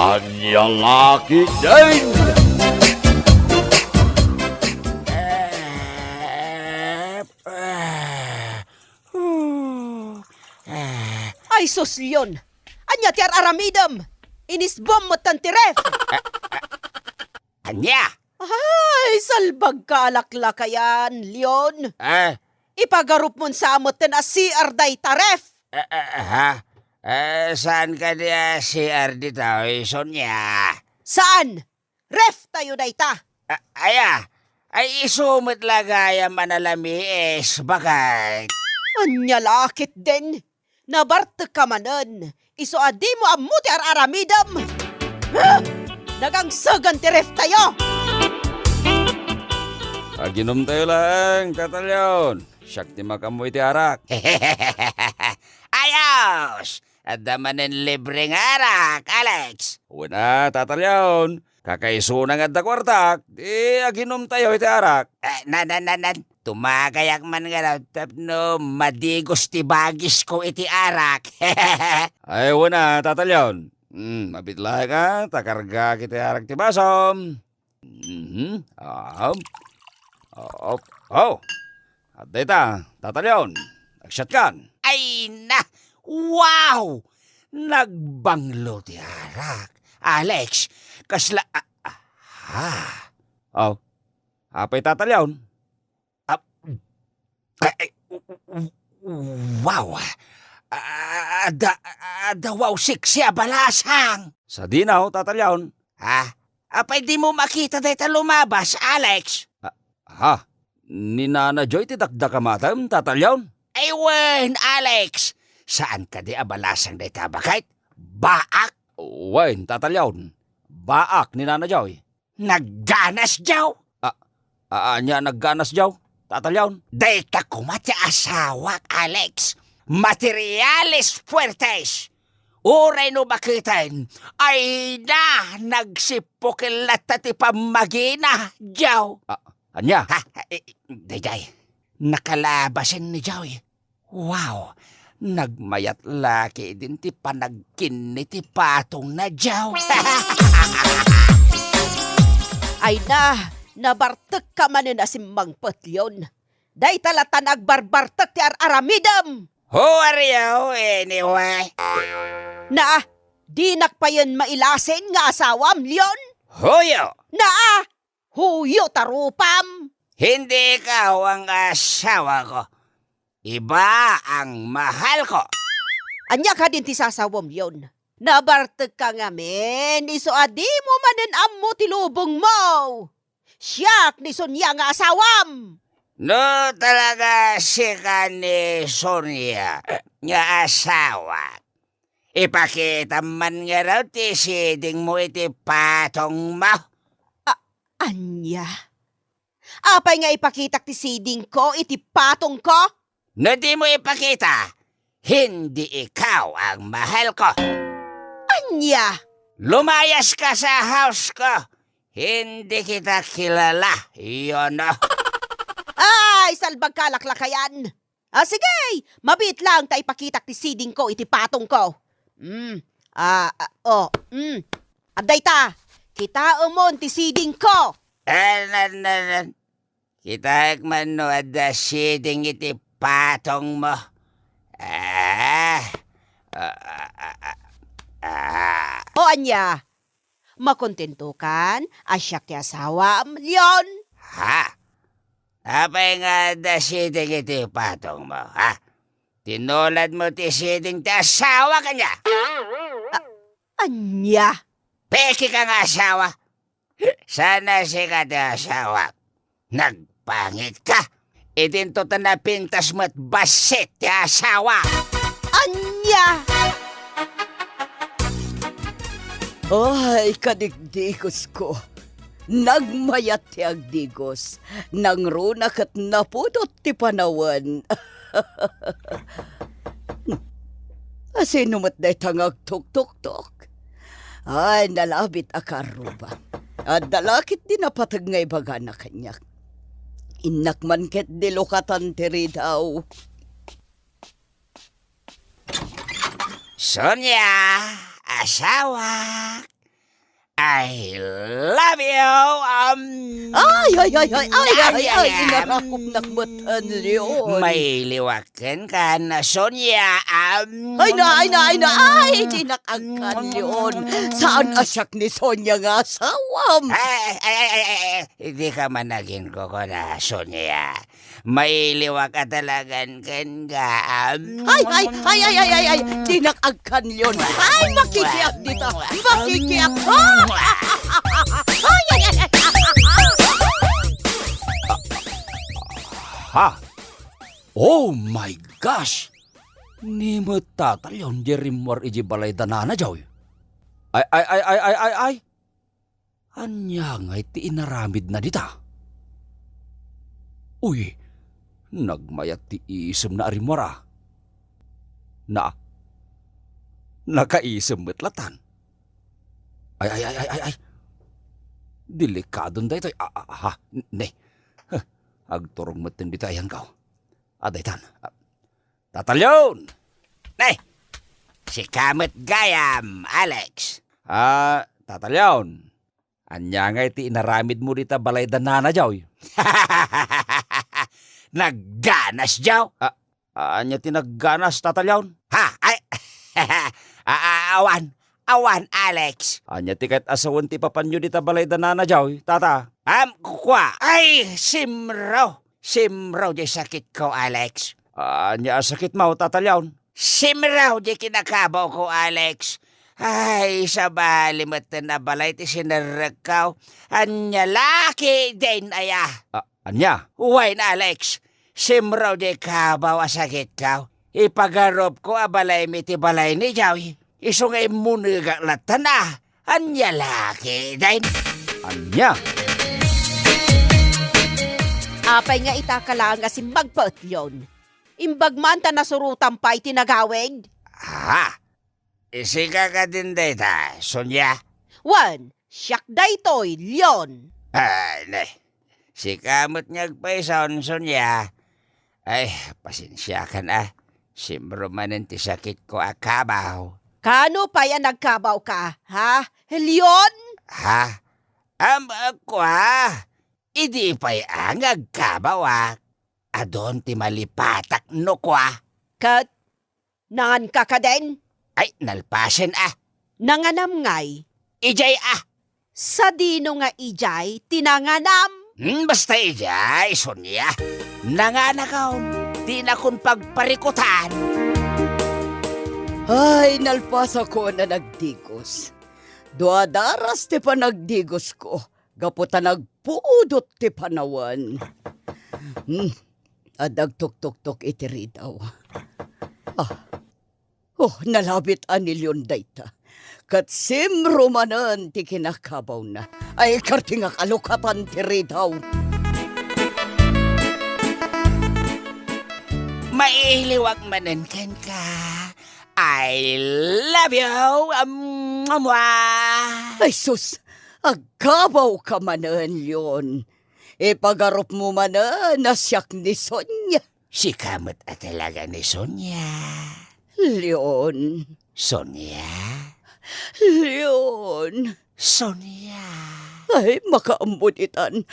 Anya laki din! Ay, sus, Leon! Anya ti aramidam! Inisbom mo tan ti ref! Anya? Ay, salbag ka alaklakayan, Leon! Ipagarup mon sa amot ten as CR day taref! Ha? Saan ka niya si Ardi tao, Sonya? Saan? Ref tayo day ta! Ay isumit lagaya manalami bakit? Anya lakit din! Nabarte ka manan! Iso adi mo ammo ti aramidam! Nagangsagan ti ref tayo! Aginom tayo lang, Tatalyon. Siyak ti makamoy ti arak. Ayos! At damanin libreng arak, Alex. Una, Tatalyon. Kakaisunan nga da kwartak. Di aginom tayo ti arak. Nan. Tumagayak man nga raw, tapno madigos ti bagis ko iti arak. Ay, una, Tatalyon. Mabitla ka, takarga kiti arak ti basom. At data, Tatalyon. Nagsyat kan. Ay na! Wow! Nagbanglo ti arak. Alex, kasla... Apay Tatalyon. Wow! Wow, siksi abalasang. Sa dinaw, Tatalyon. Apay di mo makita dahil lumabas, Alex. Ni Nana Joy ti dakdakamatam, Tatalyon. Ay wen, Alex. Saan ka di abalasang dahil tabakit? Baak? Wen, Tatalyon. Baak ni Nana Joy. Nagganas jaw? Anya nagganas jaw, Tatalyon. Dahil ka kumati asawak, Alex. Materiales fuertes. Uray no bakitan, ay na nagsipukil na ti pamagina, jaw. Anya? Dayday, nakalabasin ni jaw. Wow, nagmayat laki din ti panagkin ni ti patong na jaw. Ay na, nabartek ka manin asimbang petyon. Day talata nagbarbartek ti aramidam. Who are you anyway? Di nakpayan mailasin nga asawam, Leon? Huyo! Huyo tarupam. Hindi ka ang asawa ko. Iba ang mahal ko. Anya ka din ti sasawam, Leon. Nabartek ka nga men, iso adi mo manen ammo ti lubong mo. Siyak ni Sonya nga asawam. No talaga si ni Sonia nga asawa. Ipakita man nga raw ti siding mo iti patong mo. Anya? Apay nga ipakitak ti siding ko iti patong ko? No di mo ipakita, hindi ikaw ang mahal ko. Anya? Lumayas ka sa house ko. Hindi kita kilala, yun o. Ay, salbag kalaklakayan. Sige, mabit lang tayo pakitak ti siding ko iti patong ko. Aday ta, kita umon ti siding ko. Kita man no ada siding iti patong mo. Anya, makontento kan? Asyak ti asawam, Leon? Apay nga da siding iti patong mo, Tinulad mo ti siding ti asawa ka niya. Anya? Peki ka nga asawa. Sana si ka ti asawa. Nagpangit ka. Itinto ta na pintas mo't basit ti asawa. Anya? Ay, kadigdigos ko. Nagmayat ti agdigos. Nangrunak at napudot ti panawan. Asinumat na itangag tuk-tuk-tuk. Ay, nalabit akaruba. At dalakit din napatag ngay baga na kanyak. Inakman ket dilukatan tiri daw. Sonia, asawa, I love you. Inarakop nakmatan, Leon. May liwakan ka na, Sonia. Tinakangkan, Leon. Saan asyak ni Sonia nga asawam? Hindi ka man naging ko na, Sonia. May liwak ka talagan kan ka. Tinakangkan, Leon. Makikiyak dito. Makikiyak. Ha? Oh my gosh! Ni mo tatalyon di rimor iji balay danana jaw. Ay. Anya nga iti inaramid na dita. Uy, nagmayat ti isem na rimor ah. Nakaisem metlatan. Ay. Delikadon da ito. Agturong matin dito ayan ka. Adaytan. Tatalyon! Nay, si Kamot Gayam, Alex. Tatalyon. Anya nga iti inaramid mo dita balay danana jaw. Nagganas, Jaw. Anya tinagganas, tatalyon. Awan, Alex. Anya ti kahit asawan ti papanyo dita balay danana jaw, tata. Kwa. Ay, Simraw di sakit ko, Alex. Anya asakit mo, tatalyon. Simraw di kinakabaw ko, Alex. Ay, sa bali matan na balay ti sinarakaw. Anya laki din aya. Anya? Uwain, Alex. Simraw di kabaw asakit ka. Ipagarop ko abalay mi ti balay ni Jawi. Isungay muniga latan na. Anya laki din. Anya? Apay nga itakalaan nga simbagpot yon. Imbag man ta nasurutan pa itinagawid. Isika ka din data, Sonia. Wan, siyak daytoy, Leon. Nay. Si Kamot ngagpaisaon, Sonia. Ay, pasensya ka na. Simbro manin ti sakit ko akabaw. Kano pa yan nagkabaw ka, ha? Leon? Ako Idi pa'y ang agkabaw Adon ti malipatak no kwa. Kat, nangan ka ka din? Ay, nalpasen Nanganam ngay. Ijay Sa dino nga ijay, tinanganam. Basta ijay, Sonia. Nanganakaw, di na kun pagparikutan. Ay, nalpasa ko na nagdigos. Duadaras ti panagdigos ko. Gaputa nagpudot ti panawan. Adag tuk-tuk-tuk itiri daw. Nalabit anilyon dayta. Kat simrumanan ti kinakabaw na. Ay karti nga kalukatan tiri daw. Mailiwag manan kan ka. I love you. Ay sus, agkabaw ka manan yon. Ipagarop mo manan nasyak ni Sonia. Si Kamot talaga ni Sonia. Leon. Sonia. Leon. Sonia. Ay, makaambuditan.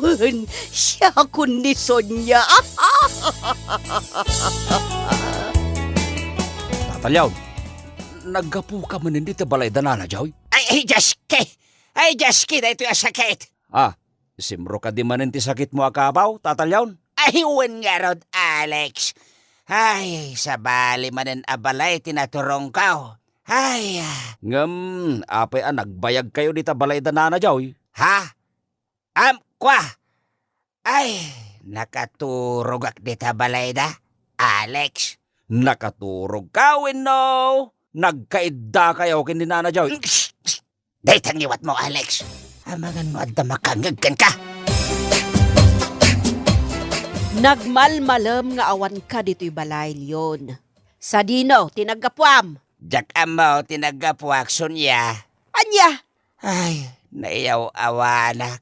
Wan, siya kun ni Sonia. Tatalyaw, naggapu ka man hindi balay danana, Joy? Ay, Jaski, na ito yung sakit. Simro ka di man ti sakit mo akabaw, tatalyaw? Ay, uwan nga rod, Alex. Ay, sa bali manan abalay, tinaturong ka. Ay, apay nagbayag kayo dita balay danana, Joy? Kwa? Ay, nakaturog ak dita balay da, Alex. Nakaturog kawin, no? Nagkaida kayo kin ni Nana Joy. Dahil tangiwat mo, Alex. Amangan mo at damakangagkan ka. Nagmalmalam nga awan ka dito'y balay, Leon. Sa dino, tinaggapuam. Jak amaw, tinaggapuak, Sonia. Anya? Ay, naiyaw awanak.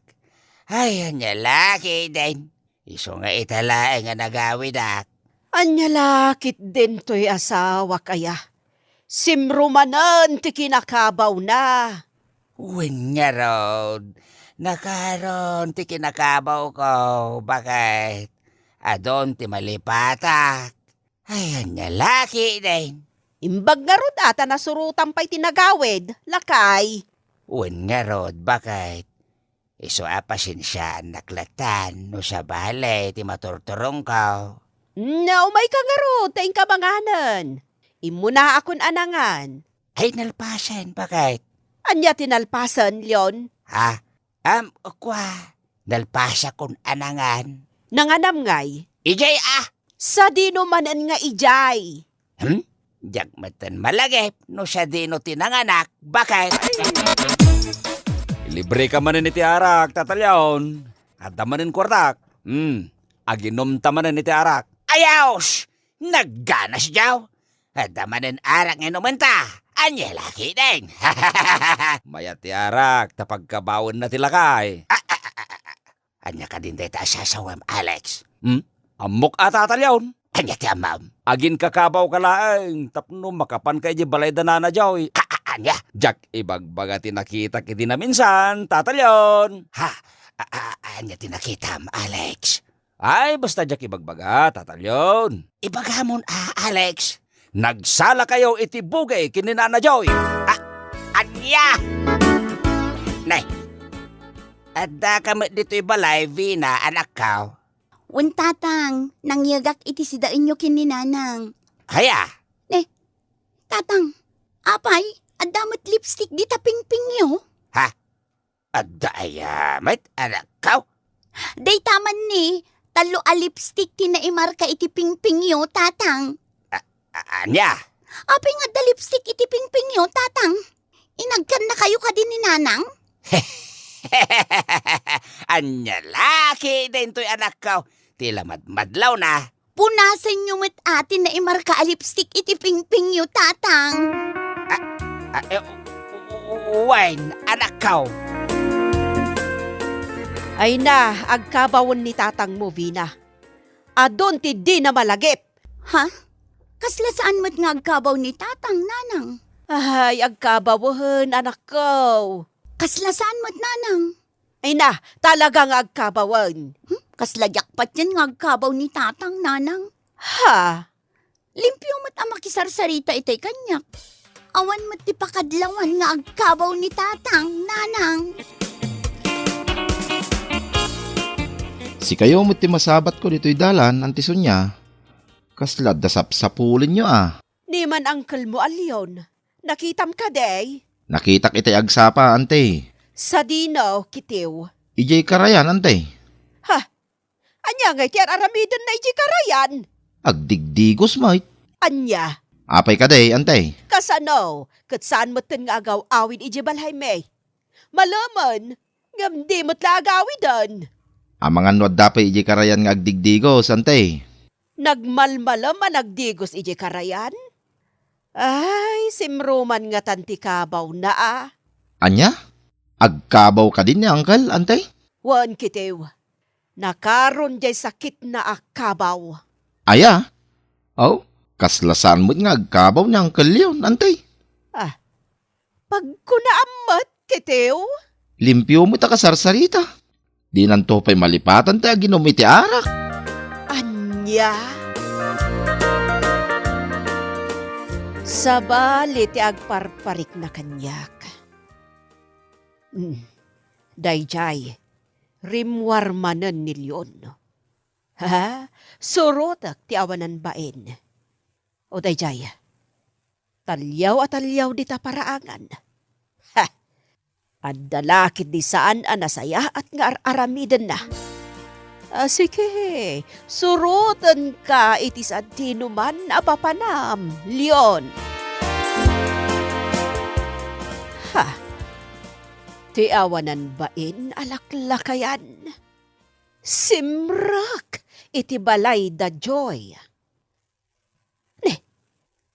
Ay, anya laki din. Iso nga italae nga nagawid ak. Anya lakit din to'y asawa kaya. Simrumanan ti kinakabaw na. Uwin nga ron. Nakaroon ti kinakabaw ko. Bakit? Adon ti malipatak. Ayan nga laki din. Imbag nga rod ata nasurutan pa'y tinagawid. Lakay. Uwin nga ron. Bakit? Iso apasin siya naklatan no sa balay ti maturturong ka. Naumay ka nga rod, taing kabanganan. Imuna akon anangan. Ay nalpasan. Bakit? Anya tinalpasan, Leon? Ha? Nalpasa kon anangan. Nanganam ngay. Ijay Sa dino manan nga ijay. Diyak matan malagip no siya di no tinanganak. Bakit? Libre ka manin iti arak, tatalyon. At manin kwartak. Aginom tamanin iti arak. Ayaws! Nagganas jaw. At damanin arak nga numenta. Anya laki din. Mayat ti arak, tapagkabawon na tilakay. Anya ka din dito asasawam, Alex. Amok at tatalyon. Anya ti amam. Agin kakabaw ka laeng, tapno makapan kay di balay danana jaw. Anya? Jak ibagbaga tinakita kiti na minsan, tatalyon. Ha? Anya tinakitam, Alex. Ay, basta jak ibagbaga, tatalyon. Ibagamon, Alex. Nagsala kayo iti bugay kininana Joy. Anya! Nay, adda kami dito'y balay, Vina, anak ka. Tatang, nangyagak iti sidaan nyo kininanang. Haya, Tatang, apay, adamot lipstick di tapingping nyo. adda ayamat, anak ka. Day taman ni, talo a lipstick tinaimarka iti pingping nyo, tatang. Anya? Apay nga da lipstick iti pingping nyo, tatang. Inagkan na kayo ka din ni nanang? Anya laki din to'y anak ka. Tila madlaw na. Punasan nyo met atin na imarka a lipstick iti pingping nyo, tatang. Wine, anak ka. Ay na, agkabawon ni tatang mo, Vina. Adon ti di na malagip. Ha? Kasla saan mo't nga agkabaw ni tatang, nanang? Ay, agkabawahan, anak ko. Kasla saan mo't nanang? Ay na, talagang agkabawan. Kasla jakpat yan nga agkabaw ni tatang, nanang. Ha? Limpyo mo't ang makisarsarita itay kanyak. Awan mo't ti pakadlawan nga agkabaw ni tatang, nanang. Si kayo mo't ti masabat ko dito'y dalan, antison niya. Kasla dasap-sapulin nyo Ni man angkel mo, Alyon. Nakitam ka, day. Nakitak itay agsapa, ante. Sa dino, kitiw. Ijay karayan, ante. Ha? Anya ngay tiyan aramidon na iji karayan. Agdigdigos, mait. Anya? Apay ka day, ante. Kasano? Kat saan mo tin nga agaw awin iji balhay me? Malaman, ngam di mo't la agawi don. Amangan wad dapay ijay karayan nga agdigdigos, ante. Nagmalmalam nagdigos iji karayan? Ay, simruman nga tantikabaw na Anya? Agkabaw ka din ni uncle, ante? Wan kitiw. Nakaron jay sakit na akabaw. Aya? Oh, kaslasan mo't nga agkabaw ni uncle yun, ante. Pagkunaamat, kitiw. Limpyo mo ta kasarsarita. Di nanto pa'y malipatan ta ginom iti arak. Anya? Sabali ti agparparik na kanyak. Dayjay, rimwarmanan ni Leon. Ha? Surotak ti awanan baen. O dayjay, talyaw at talyaw di ta paraangan. Ha? Adalakit di saan anasaya at nga aramidan na. Sige, surutan ka itis at tinuman apapanam, Leon. Ha? Ti awanan bain alaklakayan. Simrak iti balay da joy. Ne,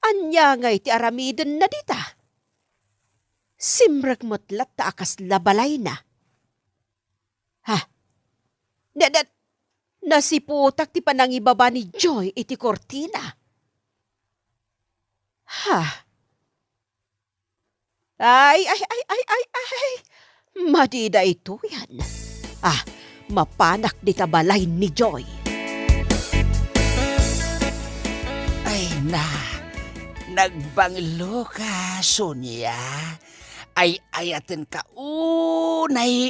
anya nga iti aramiden na dita. Simrak motlat ta akas labalay na. Ha? Nasiputak ti panangibaba ni Joy iti kortina. Ha? Ay. Madida ito yan. Mapanak di tabalay ni Joy. Ay na, nagbanglo ka, Sonia. Ay ayaten ka unay.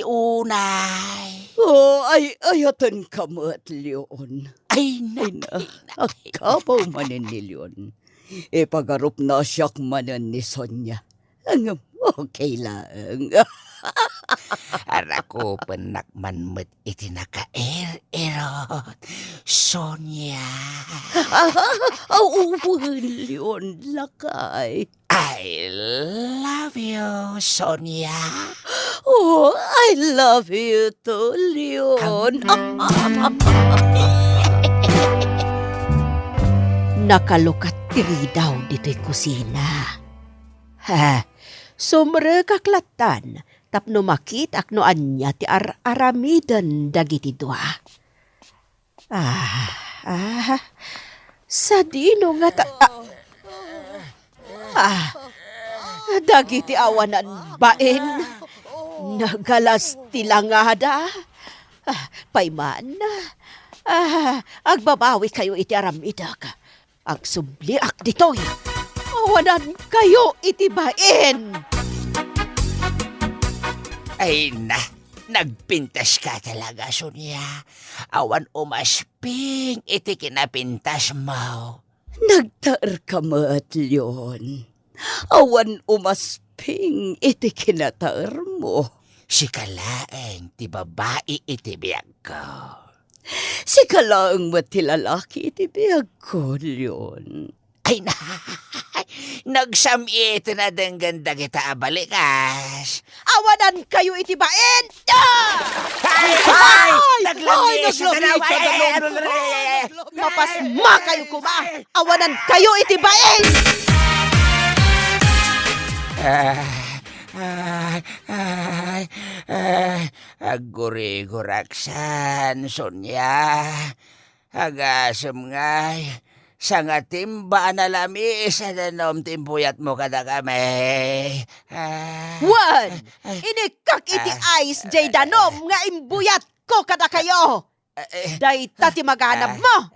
Oh, ay ayatan ka mat, Leon. Ay Ay na, akabaw manin ni Leon. Ipagarup na siyak manan ni Sonia. Ang okay lang. Arako penakman met iti naka-erot. Sonia. Leon, lakay. I love you, Sonia. Oh, I love you too, Leon. Nakalukat tiri daw dito'y kusina. Sumre kaklatan, tapno makit akno anya ti aramidan dagiti dua. Sa dino nga dagiti awanan bain, nagalas tilangada. Payman, agbabawi kayo iti aramidag. Agsubliak ditoy. Awanan kayo itibain. Ay na, nagpintas ka talaga, Sonia. Awan umasping iti kinapintas mo. Nagtaar ka mat, Leon. Awan umasping iti kinataar mo. Si kalaeng ti babae iti biyag ko. Si kalaang matilalaki iti biyag ko, Leon. Ay na, nagsamit na ganda kita abalikas. Awanan kayo itibain. Ay! Naglamig sa naglamig sa Mapasma kayo kuma. Awanan kayo itibain. Aguri-guraksan, Sonia. Agasam ngay. Sa nga timba na lami sa danom timpuyat mo kada kami. Wan, inikak iti ice jay danom nga imbuyat ko kada kayo. Day tati maghanap mo.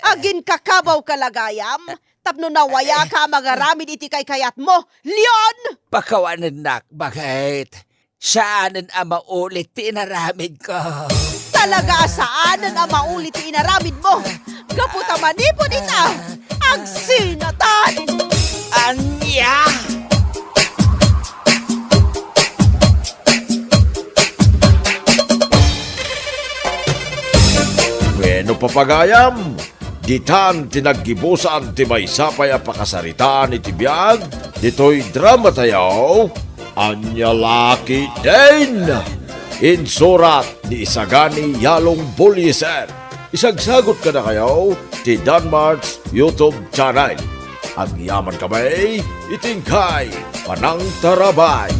Agin kakabaw kalagayam. Tapno nawaya ka magaramid iti kay kayat mo. Leon! Pakawanan nak, bakit? Saanan ang maulit tinaramid ko? Talaga saanan ang maulit inaramid mo? Kaputa manipod ita! Ang sinatan! Anya! Bueno papagayam, ditan tinaggibusan ti may sapay a pakasaritaan iti biyag, dito'y drama tayaw, Anya Laki din! Insurat ni Isagani Yalong Buliser. Isagsagot ka na kayo ti Danmar's YouTube channel. Ang yaman kamay, itingkay, panang tarabay.